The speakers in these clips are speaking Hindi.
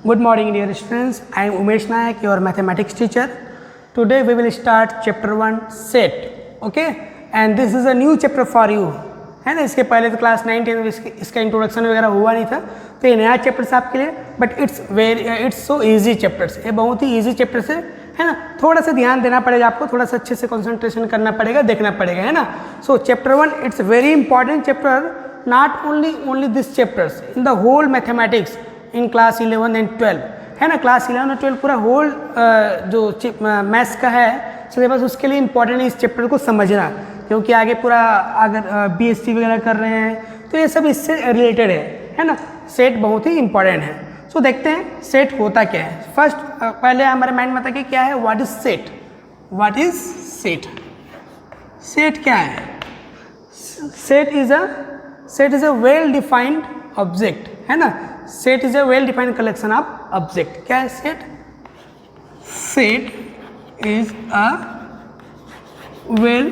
Good morning dear students, I am Umesh Nayak, your mathematics teacher. Today we will start chapter 1 set, okay, and this is a new chapter for you, है ना. इसके पहले तो क्लास 9 10 में इसका इंट्रोडक्शन वगैरह हुआ नहीं था, तो ये नया चैप्टर्स आपके लिए, but it's so easy chapters, ये बहुत ही इजी चैप्टर्स है ना. थोड़ा सा ध्यान देना पड़ेगा आपको, थोड़ा सा अच्छे से कंसंट्रेशन करना पड़ेगा, देखना पड़ेगा, है ना. So chapter 1 it's very important chapter, not only this chapters in the whole mathematics in class 11 and 12, है ना. क्लास 11 और 12 पूरा होल जो मैथ्स का है सिलेबस, उसके लिए इंपॉर्टेंट है इस चैप्टर को समझना, क्योंकि आगे पूरा अगर बीएससी वगैरह कर रहे हैं तो ये सब इससे रिलेटेड है ना. सेट बहुत ही इंपॉर्टेंट है. सो देखते हैं सेट होता क्या है. फर्स्ट पहले हमारे माइंड में आता कि क्या है, what is set. What is set. Set क्या है. Set is a well defined object, है ना. Set is a well defined collection of object. क्या है सेट. Set is a well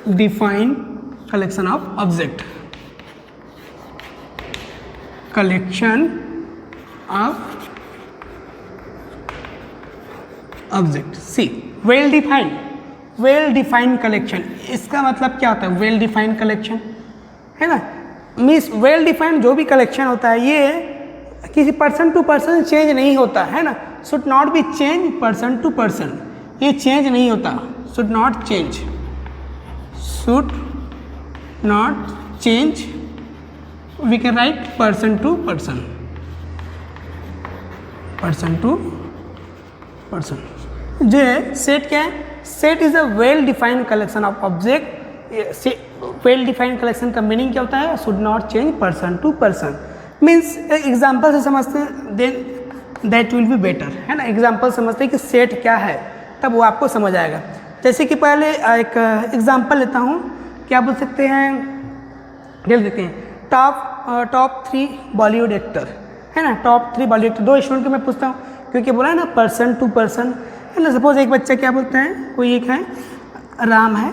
defined collection of object. Collection of object. See well defined collection, इसका मतलब क्या होता है. वेल डिफाइंड कलेक्शन, है ना, मीन्स वेल डिफाइंड जो भी कलेक्शन होता है ये किसी पर्सन टू पर्सन चेंज नहीं होता, है ना. Should not be change person to person, ये चेंज नहीं होता. Should not change we can write person to person. जे सेट क्या है. Set is a well defined collection of object. Well defined collection का मीनिंग क्या होता है. Should not change person to person. Means example से समझते हैं, then that will be better, है ना. एग्जाम्पल समझते हैं कि सेट क्या है, तब वो आपको समझ आएगा. जैसे कि पहले एक एग्जाम्पल लेता हूँ. क्या बोल सकते हैं, देख लेते हैं. टॉप 3 बॉलीवुड एक्टर, है ना. Top 3 Bollywood actor. 2 स्टूडेंट को मैं पूछता हूँ, क्योंकि बोला है ना पर्सन टू पर्सन, है ना. सपोज एक बच्चा क्या बोलता है, कोई एक है राम है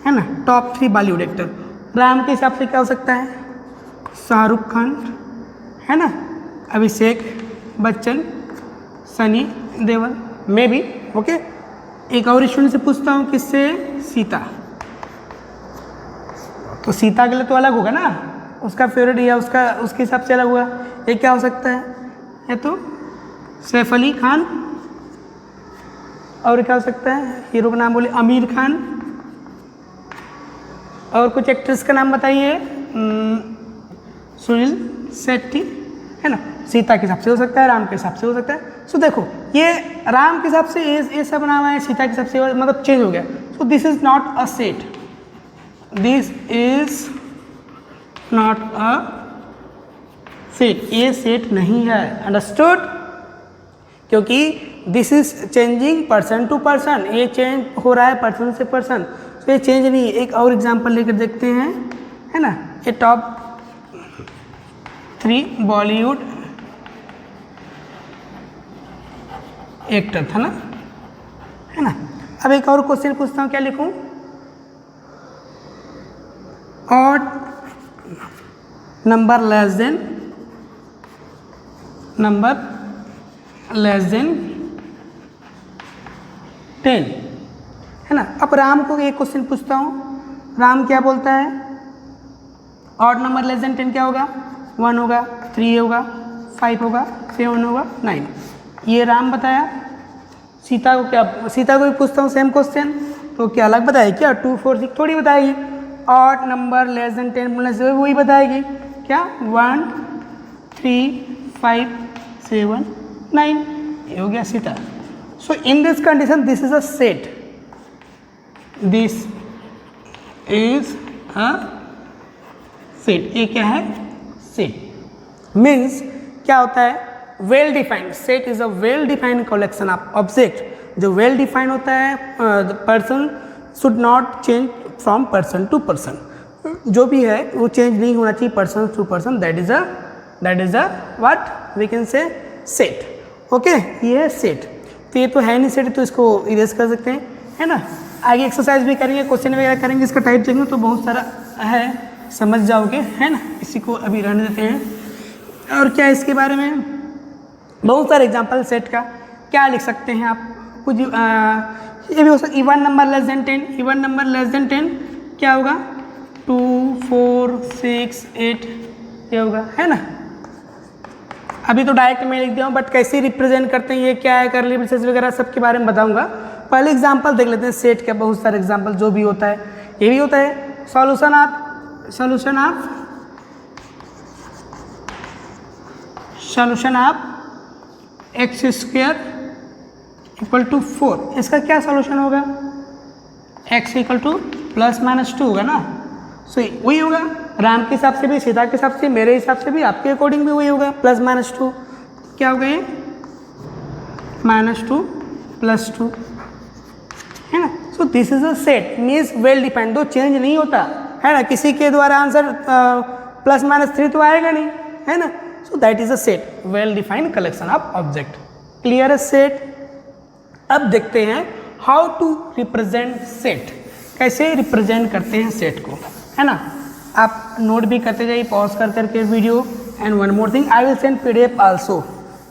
ना. Top 3 Bollywood actor. राम के हिसाब से क्या हो सकता है. शाहरुख खान, है ना, Abhishek Bachchan, Sunny Deol, may be. Okay. एक और स्टूडेंट से पूछता हूँ, किससे. सीता. तो सीता के लिए तो अलग होगा ना, उसका फेवरेट या उसके हिसाब से अलग हुआ. ये क्या हो सकता है. ये तो सैफ अली खान. और क्या हो सकता है, हीरो का नाम बोले आमिर खान. और कुछ एक्ट्रेस का नाम बताइए. सुनील शेट्टी, है ना. सीता के हिसाब से हो सकता है, राम के हिसाब से हो सकता है. सो देखो ये राम के हिसाब से ये सब नाम है, सीता के हिसाब से मतलब चेंज हो गया. So this is not a set. This is not a set. ये सेट नहीं है. अंडरस्टूड. क्योंकि this is changing person to person, ये चेंज हो रहा है पर्सन से पर्सन, तो ये चेंज नहीं. एक और एग्जांपल लेकर देखते हैं, है ना. ये टॉप 3 बॉलीवुड एक्टर था ना, है ना. अब एक और क्वेश्चन पूछता हूँ. क्या लिखूं. ऑड नंबर लेस देन 10, है ना. अब राम को एक क्वेश्चन पूछता हूँ. राम क्या बोलता है. ऑड नंबर लेस देन 10 क्या होगा. 1 होगा, 3 होगा, 5 होगा, 7 होगा, 9. ये राम बताया. सीता को भी पूछता हूँ सेम क्वेश्चन, तो क्या अलग बताएगी क्या. 2 4 6 थोड़ी बताएगी. ऑड नंबर लेस देन 10 बोलने से वही बताएगी. क्या 1 3 5 7 9. ये हो गया Sita. So in this condition this is a set. This is a set. ये क्या है. सेट मीन्स क्या होता है. Well defined. Set is a well defined collection of object. जो वेल डिफाइंड होता है, the person should not change from person to person. जो भी है वो चेंज नहीं होना चाहिए person to person. That is a what we can say set. Okay. ये है सेट. तो ये तो है नहीं सेट, तो इसको इरेज कर सकते हैं, है ना. आगे एक्सरसाइज भी करेंगे, क्वेश्चन वगैरह करेंगे. इसका टाइप देखेंगे तो बहुत सारा है, समझ जाओगे, है ना. इसी को अभी रहने देते हैं. और क्या इसके बारे में बहुत सारे एग्जांपल सेट का क्या लिख सकते हैं आप कुछ ये भी हो सकता है even number less than 10, even number less than 10 क्या होगा 2 4 6 8 ये होगा, है ना। अभी तो डायरेक्ट मैं लिख दिया हूँ, बट कैसे रिप्रेजेंट करते हैं ये क्या है कर्ली ब्रेसेस वगैरह सब के बारे में बताऊंगा। पहले एग्जांपल देख लेते हैं सेट के, बहुत सारे एग्जांपल जो भी होता है ये भी होता है। Solution of x square equal to 4, इसका क्या सॉल्यूशन होगा x इक्वल टू ±2 होगा ना। सो वही होगा राम के हिसाब से भी, सीता के हिसाब से, मेरे हिसाब से भी, आपके अकॉर्डिंग भी वही होगा +-2 क्या होगा ये -2 +2, है ना। सो this is a set means well defined, दो चेंज नहीं होता है ना, किसी के द्वारा आंसर +-3 तो आएगा नहीं, है ना। So that is a set well defined collection of object. Clear है सेट। अब देखते हैं हाउ टू रिप्रेजेंट सेट, कैसे रिप्रेजेंट करते हैं सेट को, है ना। आप नोट भी करते जाइए पॉज कर करके video. And one more thing I will send PDF also,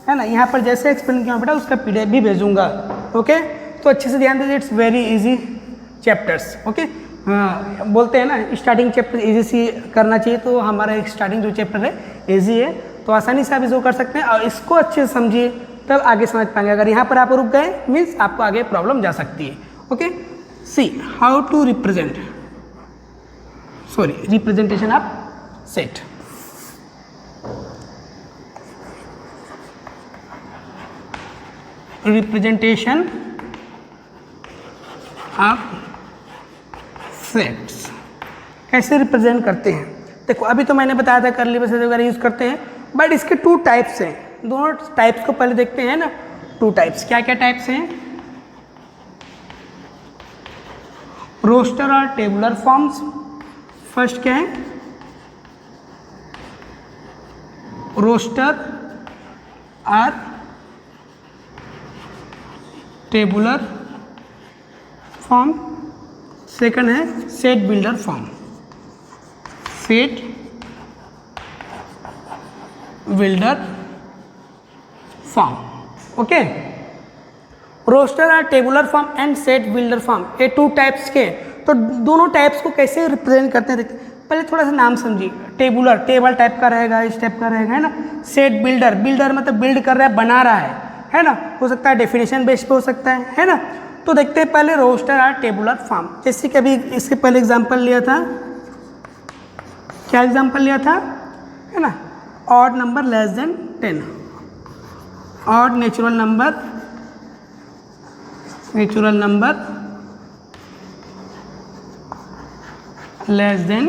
है ना। यहाँ पर जैसे एक्सप्लेन किया बेटा उसका PDF भी भेजूंगा, ओके। तो अच्छे से ध्यान दीजिए, it's very easy chapters, okay. बोलते हैं ना स्टार्टिंग चैप्टर इजी सी करना चाहिए, तो हमारा स्टार्टिंग जो चैप्टर है इजी है, तो आसानी से आप इसको कर सकते हैं। और इसको अच्छे से समझिए तब आगे समझ पाएंगे। अगर यहाँ पर आप रुक गए मीन्स आपको आगे प्रॉब्लम जा सकती है, okay. See how to representation of set. Representation of sets कैसे रिप्रेजेंट करते हैं। देखो अभी तो मैंने बताया था कर्ली ब्रेसेस वगैरह यूज करते हैं, बट इसके 2 टाइप्स हैं। दोनों टाइप्स को पहले देखते हैं ना। 2 टाइप्स क्या क्या टाइप्स हैं, रोस्टर और टेबुलर फॉर्म्स। फर्स्ट क्या है रोस्टर और टेबुलर फॉर्म, सेकंड है set builder form. Set builder form, okay. Roster और tabular form and set builder form, ये 2 टाइप्स के। तो दोनों टाइप्स को कैसे रिप्रेजेंट करते हैं देखिए, पहले थोड़ा सा नाम समझिए। टेबुलर टेबल टाइप का रहेगा, इस टाइप का रहेगा, है ना। सेट बिल्डर, बिल्डर मतलब बिल्ड कर रहा है, बना रहा है ना। हो सकता है डेफिनेशन बेस पे हो सकता है ना। तो देखते हैं पहले रोस्टर और टेबुलर फॉर्म। जैसे कि अभी इसके पहले एग्जांपल लिया था, क्या एग्जांपल लिया था, है ना। Odd number less than 10, odd natural number less than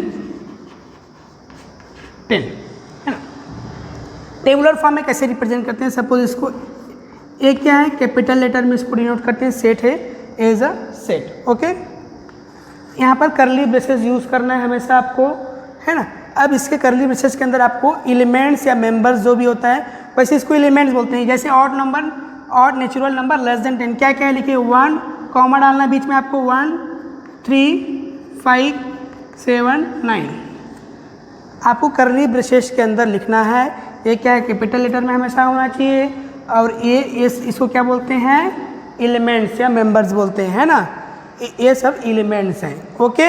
10, है ना। टेबुलर फॉर्म में कैसे रिप्रेजेंट करते हैं, सपोज इसको एक क्या है कैपिटल लेटर में इसको डिनोट करते हैं, सेट है एज अ सेट, ओके। यहाँ पर कर्ली ब्रेसेस यूज करना है हमेशा आपको, है ना। अब इसके कर्ली ब्रेसेस के अंदर आपको एलिमेंट्स या मेंबर्स जो भी होता है वैसे इसको एलिमेंट्स बोलते हैं। जैसे odd number, odd natural number less than 10, क्या क्या है लिखिए 1 कॉमा डालना बीच में आपको 1 3 5 7 9 आपको कर्ली ब्रेसेस के अंदर लिखना है। ये क्या है कैपिटल लेटर में हमेशा होना चाहिए, और ये इसको क्या बोलते हैं एलिमेंट्स या मेंबर्स बोलते हैं, है ना। ये सब एलिमेंट्स हैं, ओके।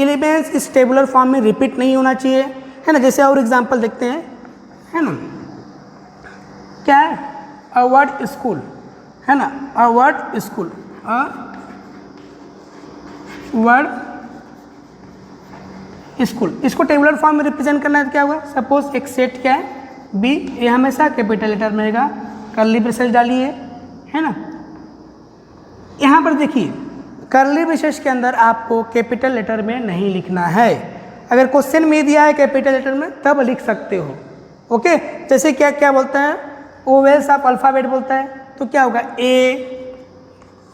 एलिमेंट्स इस टेबुलर फॉर्म में रिपीट नहीं होना चाहिए, है ना। जैसे और एग्जांपल देखते हैं, है ना। क्या है अ वर्ड स्कूल, है ना। A word school, a word school, इसको टेबुलर फॉर्म में रिप्रेजेंट करना है तो क्या होगा, सपोज एक सेट क्या है बी, ये हमेशा कैपिटल लेटर में रहेगा, कर्ली ब्रेसेस डालिए, है ना। यहाँ पर देखिए कर्ली ब्रेसेस के अंदर आपको कैपिटल लेटर में नहीं लिखना है। अगर क्वेश्चन में दिया है कैपिटल लेटर में तब लिख सकते हो, ओके। जैसे क्या क्या बोलता है ओवेल्स ऑफ अल्फ़ाबेट बोलता है, तो क्या होगा ए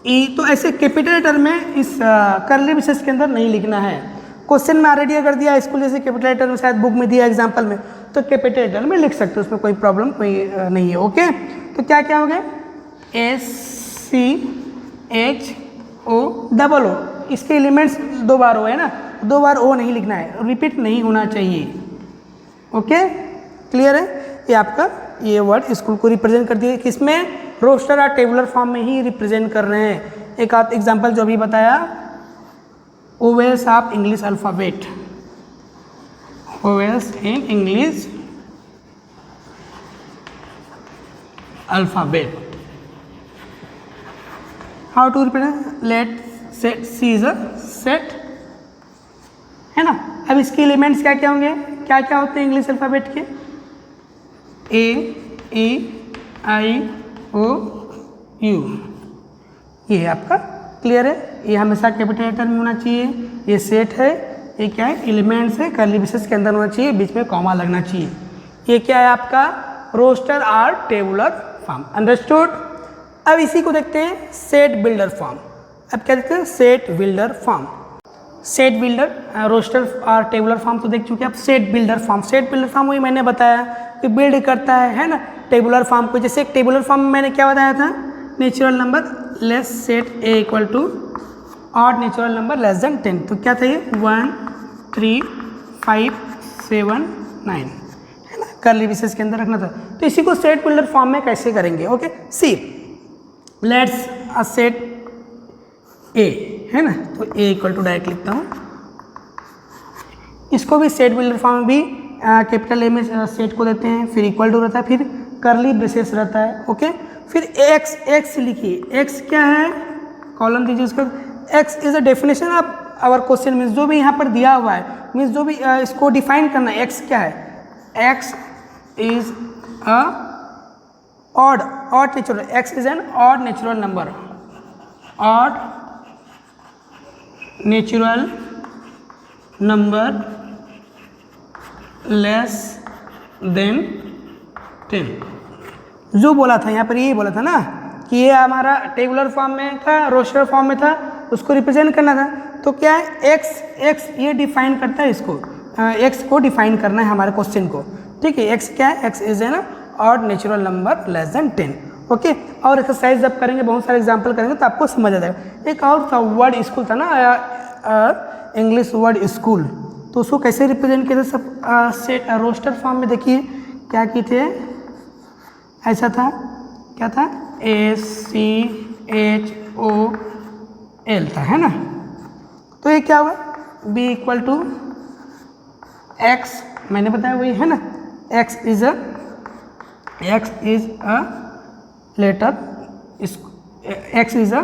ई, तो ऐसे कैपिटल लेटर में इस कर्ली ब्रेसेस के अंदर नहीं लिखना है। क्वेश्चन में ऑलरेडी अगर दिया स्कूल जैसे कैपिटल लेटर में, शायद बुक में दिया एग्जाम्पल में, तो कैपिटल लेटर में लिख सकते हो, उसमें कोई प्रॉब्लम कोई नहीं है, ओके। तो क्या क्या हो गया SCHO, इसके एलिमेंट्स 2 बार हो, है ना। 2 बार ओ नहीं लिखना है, रिपीट नहीं होना चाहिए, ओके। क्लियर है। ये आपका ये वर्ड स्कूल को रिप्रेजेंट कर दिए, किसमें, रोस्टर और टेबुलर फॉर्म में ही रिप्रेजेंट कर रहे हैं। एक आध एग्जाम्पल जो अभी बताया, vowels of English alphabet, vowels in English alphabet, how to represent, let set, C is a set, है ना। अब इसके एलिमेंट्स क्या क्या होंगे, क्या क्या होते हैं इंग्लिश अल्फ़ाबेट के, ए, ई, आई, ओ, यू, ये आपका क्लियर है। ये हमेशा कैपिटल लेटर में होना चाहिए, ये सेट है, ये क्या है, एलिमेंट्स है, कर्ली ब्रेसेस के अंदर होना चाहिए, बीच में कॉमा लगना चाहिए। ये क्या है आपका, रोस्टर और टेबुलर फॉर्म, अंडरस्टूड। अब इसी को देखते हैं सेट बिल्डर फॉर्म। अब क्या देखते हैं, set builder form, set builder, roster और टेबुलर फॉर्म तो देख चुके हैं। अब set builder form, set builder form वही मैंने बताया कि बिल्ड करता है ना टेबुलर फॉर्म को। जैसे एक टेबुलर फॉर्म में मैंने क्या बताया था, natural number less set A equal to odd natural number less than 10, तो क्या था ये 1 3 5 7 9, है ना, कर्ली ब्रेसेस के अंदर रखना था। तो इसी को सेट बिल्डर फॉर्म में कैसे करेंगे, okay, see let's a set ए, है ना, तो ए इक्वल टू डायरेक्ट लिखता हूँ। इसको भी सेट बिल्डर फॉर्म में भी कैपिटल ए में सेट को देते हैं, फिर इक्वल टू रहता है, फिर कर्ली ब्रेसेस रहता है, ओके। फिर एक्स, एक्स लिखिए, एक्स क्या है, कॉलम दीजिए उसका, x is a definition of our question, means जो भी यहाँ पर दिया हुआ है, मीन्स जो भी इसको डिफाइन करना है, एक्स क्या है, x is a odd, odd natural, x is N odd natural number, odd natural number less than 10। जो बोला था यहाँ पर, यही बोला था ना कि ये हमारा टेबुलर फॉर्म में था, रोस्टर फॉर्म में था, उसको रिप्रेजेंट करना था। तो क्या है, एक्स, एक्स ये डिफाइन करता है इसको, एक्स को डिफाइन करना है हमारे क्वेश्चन को, ठीक है। एक्स क्या है, x is N odd natural number less than 10, okay. और एक्सरसाइज जब करेंगे, बहुत सारे एग्जाम्पल करेंगे तो आपको समझ आ जाएगा। एक और था वर्ड स्कूल था ना, इंग्लिश वर्ड स्कूल, तो उसको कैसे रिप्रेजेंट किया था सब, सेट रोस्टर फॉर्म में देखिए क्या किए थे, ऐसा था, क्या था, ACHOL था, है ना। तो ये क्या हुआ, B इक्वल टू एक्स, मैंने बताया वही है ना, x is a letter, x is a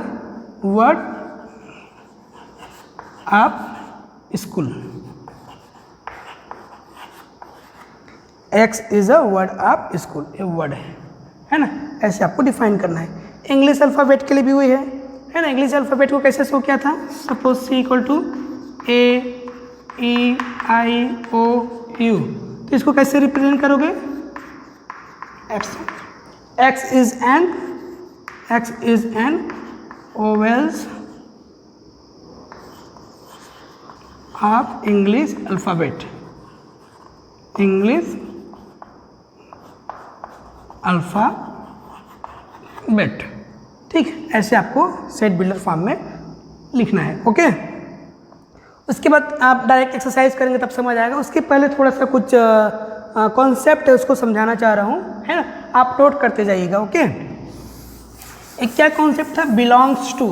word of school, x is a word of school, ये वर्ड है ना, ऐसे आपको डिफाइन करना है। इंग्लिश अल्फ़ाबेट के लिए भी वही है ना। इंग्लिश अल्फ़ाबेट को कैसे शो किया था, suppose C equal to AEIOU, तो इसको कैसे रिप्रेजेंट करोगे, x is an vowels of English alphabet, English alphabet, ठीक, ऐसे आपको सेट बिल्डर फॉर्म में लिखना है, ओके। उसके बाद आप डायरेक्ट एक्सरसाइज करेंगे तब समझ आएगा। उसके पहले थोड़ा सा कुछ कॉन्सेप्ट है उसको समझाना चाह रहा हूँ, है ना, आप नोट करते जाइएगा, ओके। एक क्या कॉन्सेप्ट था, बिलोंग्स टू,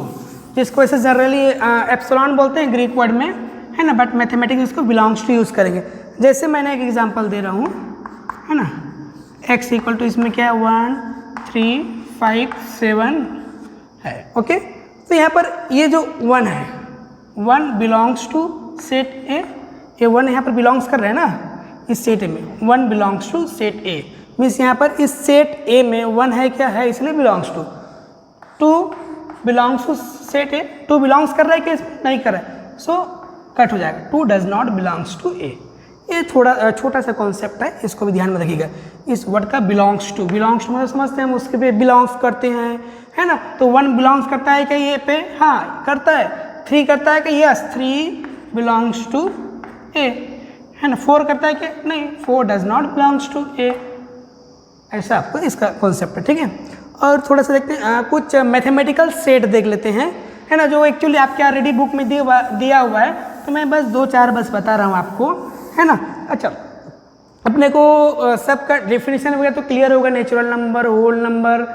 जिसको ऐसे जनरली एप्सिलॉन बोलते हैं ग्रीक वर्ड में, है ना, बट मैथमेटिक्स इसको बिलोंग्स टू यूज़ करेंगे। जैसे मैंने एक एग्जांपल दे रहा हूँ, है ना, x इक्वल टू इसमें क्या है 1 3 5 7 है, ओके। तो यहाँ पर ये जो 1 है, 1 बिलोंग्स टू सेट ए, ये 1 यहाँ पर बिलोंग्स कर रहे हैं ना इस सेट ए में, 1 belongs to set A, means यहाँ पर इस सेट ए में 1 है, क्या है, इसलिए belongs to. 2 belongs to set A, 2 belongs कर रहा है कि नहीं कर रहा है, सो कट हो जाएगा, 2 डज नॉट बिलोंग्स टू ए। ये थोड़ा छोटा सा कॉन्सेप्ट है, इसको भी ध्यान में रखिएगा। इस वर्ड का बिलोंग्स टू मतलब समझते हैं हम उसके पे बिलोंग्स करते हैं, है ना। तो 1 बिलोंग्स करता है क्या ये पे, हाँ करता है। 3 करता है कि यस 3 बिलोंग्स टू ए, है ना। 4 करता है कि नहीं, 4 डज नॉट बिलोंग्स टू ए। ऐसा आपको इसका कॉन्सेप्ट है, ठीक है। और थोड़ा सा देखते हैं कुछ मैथमेटिकल सेट देख लेते हैं, है ना, जो एक्चुअली आपके ऑलरेडी बुक में दिया हुआ है, तो मैं बस 2-4 बस बता रहा हूँ आपको, है ना। अच्छा, अपने को सबका डेफिनेशन वगैरह तो क्लियर होगा, natural number, whole number,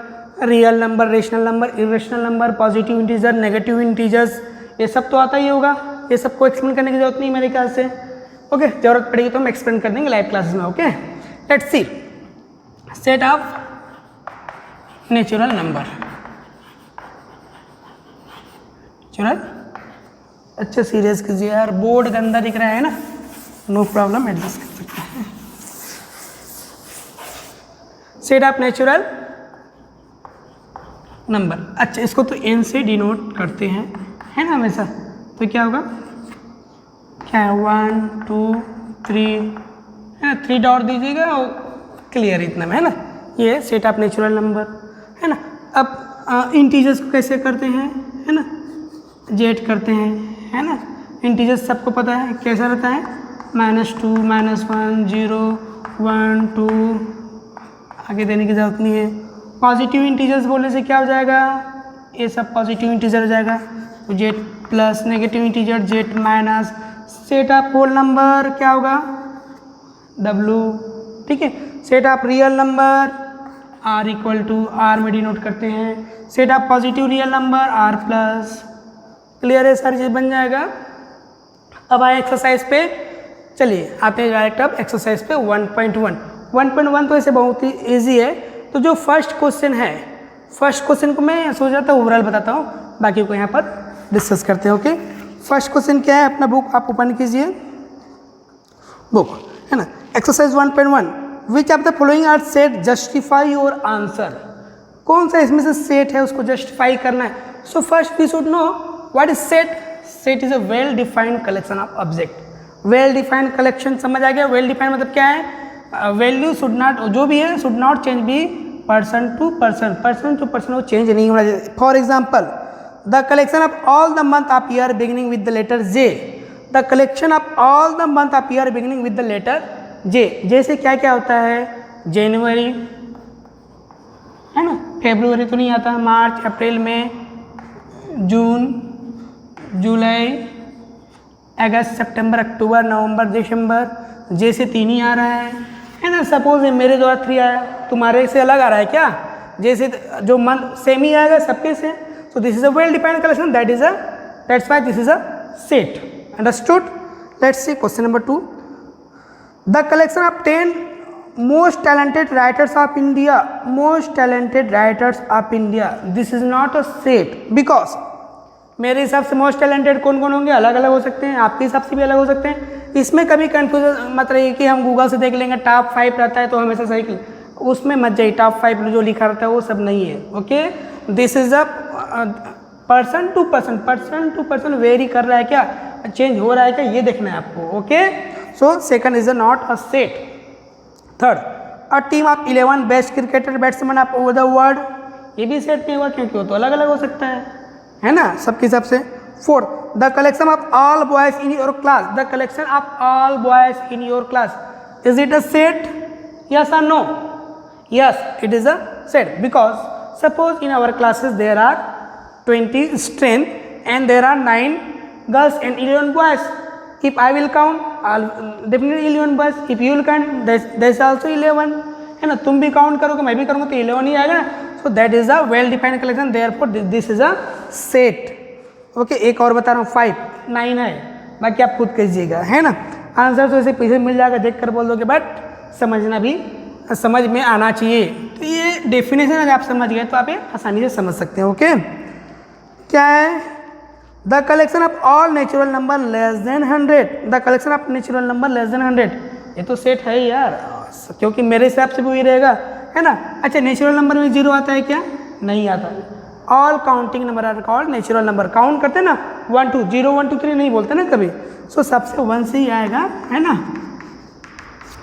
real number, rational number, irrational number, positive integer, negative integers, ये सब तो आता ही होगा। ये सबको एक्सप्लेन करने की जरूरत नहीं मेरे ख्याल से। ओके, जरूरत पड़ेगी तो हम एक्सप्लेन कर देंगे लाइव क्लासेस में। Okay, let's see set of natural number. चलो अच्छा सीरियस कीजिए यार, बोर्ड गंदा दिख रहा है ना, नो प्रॉब्लम, एडजस्ट कर सकते हैं। सेट ऑफ नेचुरल नंबर, अच्छा इसको तो एन से डिनोट करते हैं, है ना हमेशा। तो क्या होगा, क्या है 1 2 3, है ना, 3 डॉट दीजिएगा और क्लियर इतना में, है ना। ये सेट ऑफ नेचुरल नंबर, है ना। अब इंटीजर्स को कैसे करते हैं, है ना, जेट करते हैं, है ना। इंटीजर्स सबको पता है कैसा रहता है, -2 -1 0 1 2, आगे देने की जरूरत नहीं है। पॉजिटिव इंटीजर्स बोलने से क्या हो जाएगा, ये सब पॉजिटिव इंटीजर हो जाएगा, तो Z plus, negative integer Z minus. Set of whole number क्या होगा, W, ठीक है। Set of real number R equal to R में डिनोट करते हैं। Set of positive real number R plus, clear है, सारी चीज़ बन जाएगा। अब आए एक्सरसाइज पे, चलिए आते हैं डायरेक्ट अब एक्सरसाइज पे 1.1। 1.1 तो ऐसे बहुत ही ईजी है। तो जो फर्स्ट क्वेश्चन है, फर्स्ट क्वेश्चन को मैं सोच रहा था ओवरऑल बताता हूँ, बाकी को यहाँ पर डिस्कस करते हैं। ओके, फर्स्ट क्वेश्चन क्या है, अपना बुक आप ओपन कीजिए, बुक, है ना। Exercise 1.1, which of the following are set justify your answer. कौन सा इसमें से सेट है उसको जस्टिफाई करना है। So first we should know what is set. Set is a well defined collection of object. Well defined collection समझ आ गया। वेल डिफाइंड मतलब क्या है, वैल्यू शुड नॉट, जो भी है should not change be person to person, person to person वो चेंज नहीं होना चाहिए। For example, the collection of all the month of year beginning with the letter J। The collection of all the month of year beginning with the letter J। जैसे क्या क्या होता है, जनवरी, है ना, फेब्रुवरी तो नहीं आता, मार्च, अप्रैल, मई, जून, जुलाई, अगस्त, सितंबर, अक्टूबर, नवंबर, दिसंबर, जैसे 3 ही आ रहा है ना। सपोज मेरे द्वारा 3 आया, तुम्हारे से अलग आ रहा है क्या, जैसे जो मंथ सेम ही आएगा सबके से। सो this is a well defined collection, that's why this is a set, understood. Let's see question number 2, the collection of 10 most talented writers of India, most talented writers of India, this is not a set, because मेरे हिसाब से मोस्ट टैलेंटेड कौन कौन होंगे, अलग अलग हो सकते हैं, आपके हिसाब से भी अलग हो सकते हैं। इसमें कभी कंफ्यूजन मत रहिए कि हम गूगल से देख लेंगे टॉप 5 रहता है तो हमेशा सही, उसमें मत जाइए। टॉप 5 जो लिखा रहता है वो सब नहीं है। Okay, this is a person to person vary कर रहा है क्या, चेंज हो रहा है क्या, ये देखना है आपको। Okay, so second is not a set. Third, a team of 11 best cricketer batsman of over the world, ये भी सेट नहीं होगा क्योंकि वो तो अलग अलग हो सकता है ना सबके हिसाब से। Fourth, the collection of all boys in your class, the collection of all boys in your class, is it a set, yes और no? Yes, it is a set, because suppose in our classes there are 20 strength and there are 9 girls and 11 boys. If I will count, I'll definitely 11 boys. If you will count, there's also 11, है ना। तुम भी काउंट करोगे, मैं भी करूँगा तो 11 ही आएगा ना। So that is a well defined collection, therefore this is a set. Okay, एक और बता रहा हूँ, 5 9 है, बाकी आप खुद कीजिएगा, है ना। आंसर तो ऐसे पीछे मिल जाएगा, देख कर बोल दोगे, बट समझना भी समझ में आना चाहिए। तो ये डेफिनेशन अगर आप समझ गए तो आप ये आसानी से समझ सकते हैं। ओके, क्या है, the collection of all natural number less then 100, the collection of natural number less then 100, ये तो सेट है ही यार, क्योंकि मेरे हिसाब से भी वही रहेगा, है ना। अच्छा, नेचुरल नंबर में 0 आता है क्या, नहीं आता। All counting number are called natural number, count करते हैं ना 1 2 0 1 2 3 नहीं बोलते ना कभी, सो सबसे 1 से ही आएगा, है ना।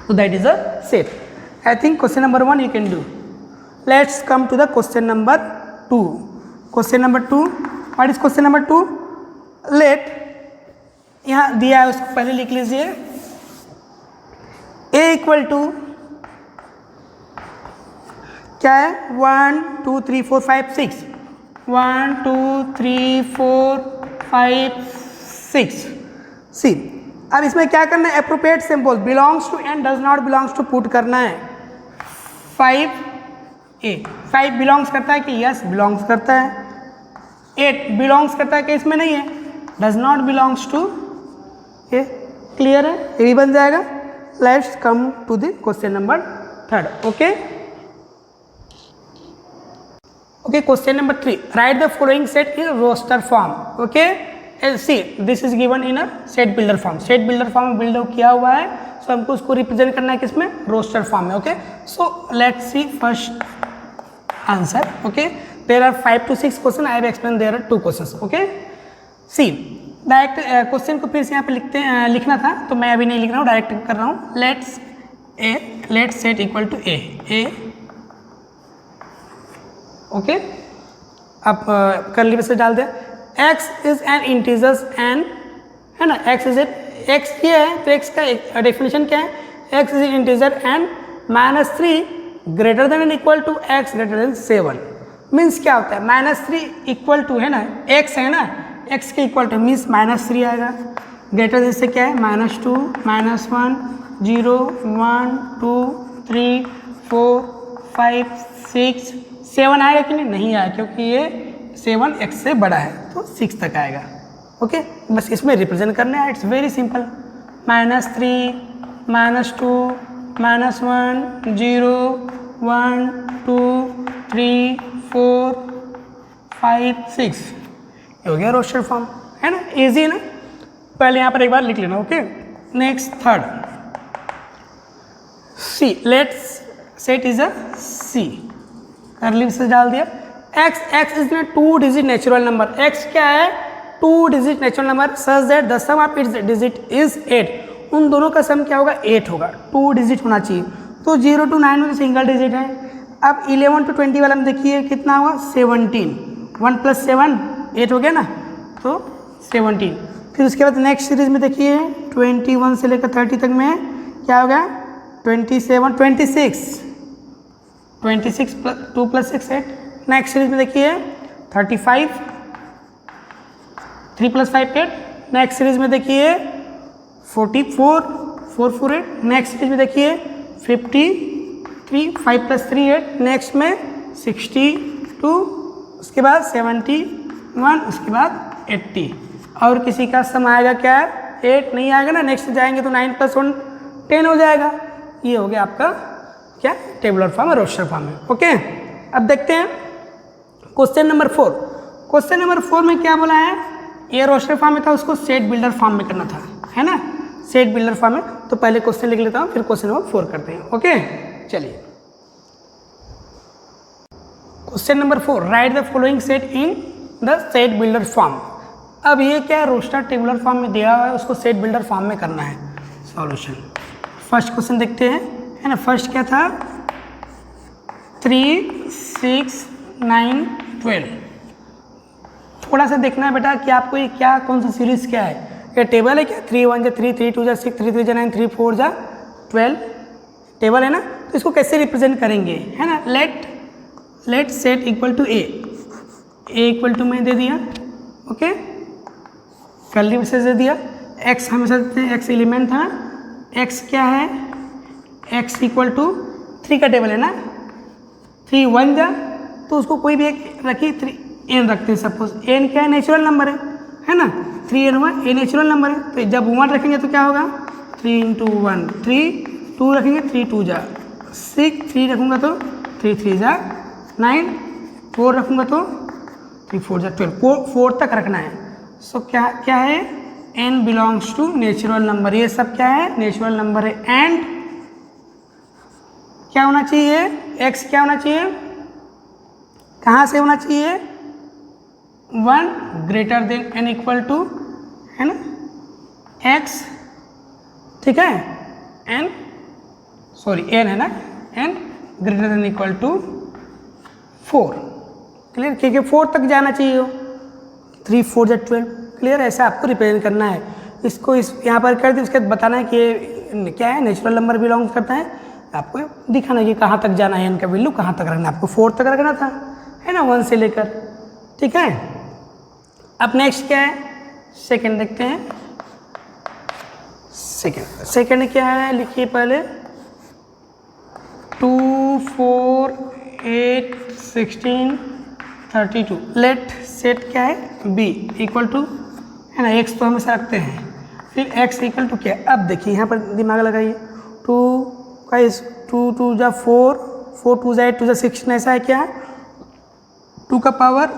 तो that is a set. I think question number 1 you can do. Let's come to the question number 2। Question number 2, what is question number 2? Let, यहाँ दिया है उसको पहले लिख लीजिए, a इक्वल टू क्या है, 1 2 3 4 5 6, 1 2 3 4 5 6। सी, अब इसमें क्या करना है, appropriate symbol belongs to and does not belongs to put करना है। 5A 5 बिलोंग्स करता है कि यस बिलोंग्स करता है। 8 बिलोंग्स करता है कि इसमें नहीं है, डज नॉट बिलोंग्स टू। ये क्लियर है, ये भी बन जाएगा। Let's come to the question number 3। Okay okay, question number 3, write the following set in roster form. Okay, see this is given in a set builder form. Set builder form में बिल्ड किया हुआ है, सो हमको उसको रिप्रेजेंट करना है किसमें, रोस्टर फॉर्म में। Okay, so let's see first answer. Okay, there are 5 to 6 question, I have explain there are 2 questions. Okay, see direct question को फिर से यहाँ पे लिखना था, तो मैं अभी नहीं लिख रहा हूँ, डायरेक्ट कर रहा हूँ। Let's set equal to A. Okay, अब कर्ली ब्रेसेस डाल दिया। x is an integers n, है ना, x इज x ये है तो x का डेफिनेशन क्या है, x is integer and -3 greater than and equal to x greater than 7। Means क्या होता है, -3 इक्वल टू है ना x है ना, x के इक्वल टू मीन्स -3 आएगा। ग्रेटर देन से क्या है, -2 -1 0 1 2 3 4 5 6 7 आएगा कि नहीं आएगा, क्योंकि ये 7 x से बड़ा है तो 6 तक आएगा। ओके, बस इसमें रिप्रेजेंट करना है, इट्स वेरी सिंपल। -3 -2 -1 0 1 2 3 4 5 6, ये हो गया रोस्टर फॉर्म, है ना, इजी है ना। पहले यहाँ पर एक बार लिख लेना। Okay, next third, see let's set is a C, curly से डाल दिया। x इज न 2 डिजिट नेचुरल नंबर। x क्या है, 2 digit natural number such that the sum of its digit is 8। उन दोनों का सम क्या होगा, 8 होगा। 2 डिजिट होना चाहिए, तो 0 to 9 में सिंगल डिजिट है। अब 11 to 20 वाला में देखिए कितना हुआ, 17। 1 + 7 8 हो गया ना, तो 17। फिर उसके बाद नेक्स्ट सीरीज में देखिए 21 से लेकर 30 तक में क्या हो गया, 26 2 + 6 8। नेक्स्ट सीरीज में देखिए 35 3 + 5 8। नेक्स्ट सीरीज में देखिए 44 4 4 8। नेक्स्ट सीरीज में देखिए 53 5 + 3 8। नेक्स्ट में 62, उसके बाद 71, उसके बाद 80। और किसी का सम आएगा क्या, 8 नहीं आएगा ना, नेक्स्ट जाएंगे तो 9 + 1 10 हो जाएगा। ये हो गया आपका क्या, टेबुलर फॉर्म और रोस्टर फॉर्म है। ओके, अब देखते हैं क्वेश्चन नंबर 4। क्वेश्चन नंबर 4 में क्या बोला है, ये रोस्टर फॉर्म में था, उसको सेट बिल्डर फॉर्म में करना था, है ना, सेट बिल्डर फॉर्म में। तो पहले क्वेश्चन लिख लेता हूँ, फिर क्वेश्चन नंबर 4 करते हैं। ओके, चलिए question number 4, right the following set in the set builder form. अब ये क्या है, रोस्टर टेबुलर फॉर्म में दिया हुआ है, उसको सेट बिल्डर फॉर्म में करना है। सॉल्यूशन, फर्स्ट क्वेश्चन देखते हैं, है ना। फर्स्ट क्या था, 3 6 9 12। थोड़ा सा देखना है बेटा कि आपको ये क्या, कौन सा सीरीज क्या है, ये टेबल है क्या, 3 1 3 3 2 6 3 3 9 3 4 12 टेबल है ना। तो इसको कैसे रिप्रेजेंट करेंगे, है ना। Let set equal to A equal to में दे दिया। ओके, कर्ली ब्रेसेस दे दिया। एक्स हमेशा देते हैं, एक्स एलिमेंट था, एक्स क्या है, एक्स इक्वल टू 3 का टेबल है ना, 3 1 जा, तो उसको कोई भी एक रखिए, 3 n रखते हैं। सपोज n क्या है, नेचुरल नंबर है ना, 3n हुआ, a नेचुरल नंबर है, तो जब 1 रखेंगे तो क्या होगा, 3 × 1 3, 2 रखेंगे 3 2 जा 6, 3 रखूँगा तो 3 3 जा 9, 4 रखूँगा तो 3 4 जा 12, 4 तक रखना है। सो क्या है, n belongs to natural number, ये सब क्या है, नेचुरल नंबर है। एंड क्या होना चाहिए, x क्या होना चाहिए, कहाँ से होना चाहिए, 1 greater than n equal to, है ना, x, ठीक है, n है ना, n greater than equal to 4। Clear, क्योंकि 4 तक जाना चाहिए, 3 4 जा 12। क्लियर, ऐसा आपको रिप्रेजेंट करना है। इसको यहाँ पर कर दिया, उसके बाद बताना है कि ये क्या है, नेचुरल नंबर बिलोंग करता है। आपको दिखाना है कि कहाँ तक जाना है, इनका वैल्यू कहाँ तक रखना है, आपको 4 तक रखना था, है ना, 1 से लेकर। ठीक है, अब नेक्स्ट क्या है, सेकंड देखते हैं। सेकेंड क्या है लिखिए पहले, 2 4 8 16 32। लेट सेट क्या है b इक्वल टू, है ना, x तो हमेशा रखते हैं, फिर x इक्वल टू क्या। अब देखिए यहाँ पर दिमाग लगाइए, 2 का 2 2 जा 4, 4 2 जा 8 2 जा 16, ऐसा है क्या, 2 का पावर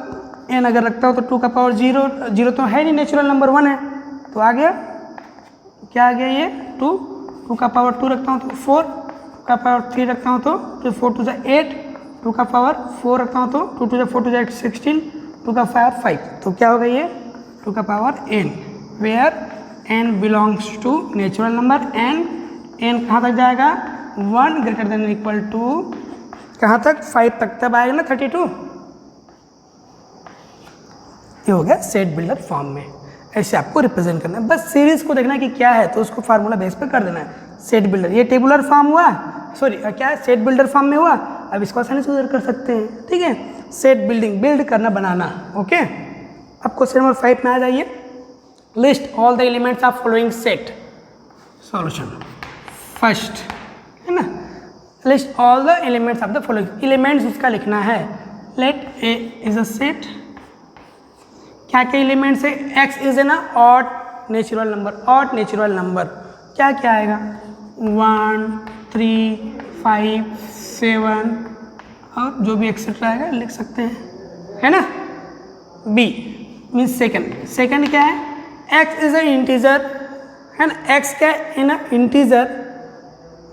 n अगर रखता हो तो 2 का पावर 0, 0 तो है नहीं, नेचुरल नंबर 1 है, तो आ गया क्या आ गया ये 2, 2 का पावर 2 रखता हूँ तो 4, 2 का पावर 3 रखता हूँ तो 4 2 जा 8, 2 का पावर 4 रखता हूँ तो 2 2 जा 4 2 जा 8 16, 2 का पावर 5, तो क्या होगा ये 2 का power n, where n belongs to natural number, n कहाँ तक जाएगा 1 ग्रेटर देन इक्वल टू कहाँ तक 5 तक, तब आएगा ना 32। ये हो गया सेट बिल्डर फॉर्म में, ऐसे आपको रिप्रेजेंट करना है, बस सीरीज को देखना है कि क्या है तो उसको फार्मूला बेस पे कर देना है। सेट बिल्डर, ये टेबुलर फॉर्म हुआ, सॉरी क्या है सेट बिल्डर फॉर्म में हुआ, अब इसको आसानी से उधर कर सकते हैं, ठीक है। सेट बिल्डिंग, बिल्ड करना, बनाना, ओके। अब क्वेश्चन नंबर 5 में आ जाइए, list all the elements of following set. Solution first, है ना, list all the elements of the following, elements उसका लिखना है। Let A is a set, क्या क्या एलिमेंट्स है, x इज ना odd natural number, odd natural number क्या क्या आएगा 1 3 5 7 और जो भी एक्सेट्रा आएगा लिख सकते हैं, है ना। b मीन्स सेकंड क्या है, x इज अ इंटीजर, है ना, x क्या है in integer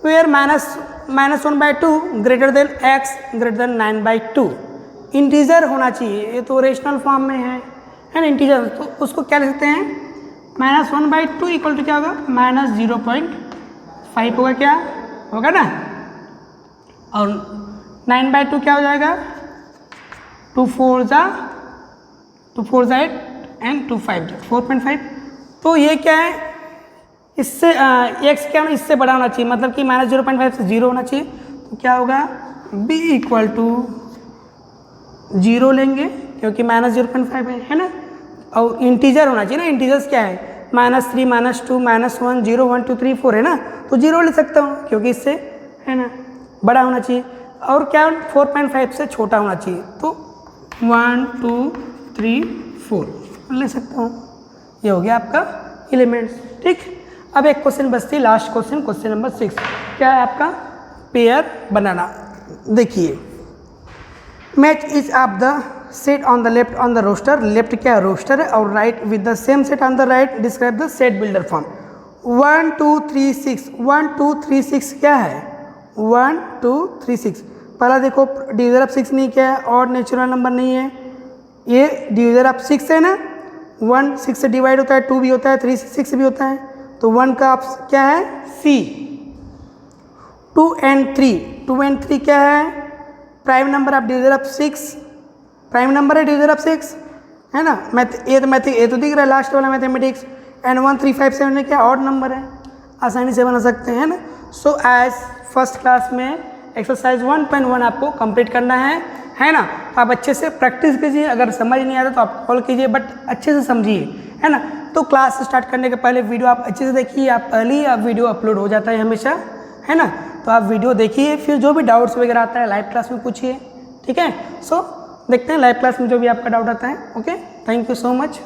where -1/2 greater than x greater than 9/2, integer होना चाहिए, ये तो रेशनल फॉर्म में है ना इंटीजर, तो उसको क्या लिख सकते हैं -1/2 इक्वल टू क्या होगा -0.5 होगा, क्या होगा ना, और 9/2 क्या हो जाएगा 2 4 जा 8 एंड 2 5 जा 4.5। तो ये क्या है, इससे x क्या है इससे बड़ा होना चाहिए, मतलब कि -0.5 से 0 होना चाहिए, तो क्या होगा b इक्वल टू 0 लेंगे क्योंकि -0.5 है ना, और इंटीजर होना चाहिए ना, इंटीजर्स क्या है -3 -2 -1 0 1 2 3 4 है ना, तो 0 ले सकता हूँ क्योंकि इससे, है ना, बड़ा होना चाहिए, और क्या 4.5 से छोटा होना चाहिए, तो 1 2 3 4 ले सकता हूँ। ये हो गया आपका एलिमेंट्स, ठीक। अब एक क्वेश्चन बचती है, लास्ट क्वेश्चन, क्वेश्चन नंबर 6, क्या है आपका पेयर बनाना। देखिए, match is of the set on the left on the roster, left क्या है रोस्टर है, और right with the same set on the right describe the set builder form. 1 2 3 6 1 2 3 6 क्या है 1 2 3 6, पहला देखो डिविजर ऑफ 6 नहीं क्या है, और नेचुरल नंबर नहीं है, ये डिविजर ऑफ 6 है ना, 1 6 से डिवाइड होता है, 2 भी होता है, 3 6 भी होता है, तो 1 का क्या है C। 2 and 3 क्या है prime number of divisor of 6, prime number है डिविजर ऑफ 6, है ना, ये तो दिख रहा है लास्ट वाला मैथमेटिक्स, एंड 1 3 5 7 में क्या ऑड नंबर है, आसानी से बना सकते हैं ना। सो एज फर्स्ट क्लास में एक्सरसाइज 1.1 आपको कंप्लीट करना है ना, आप अच्छे से प्रैक्टिस कीजिए, अगर समझ नहीं आता तो आप कॉल कीजिए, बट अच्छे से समझिए, है ना। तो क्लास स्टार्ट करने के पहले वीडियो आप अच्छे से देखिए, आप पहले ही वीडियो अपलोड हो जाता है हमेशा, है ना, तो आप वीडियो देखिए, फिर जो भी डाउट्स वगैरह आता है लाइव क्लास में पूछिए, ठीक है। सो देखते हैं लाइव क्लास में जो भी आपका डाउट आता है, okay, thank you so much.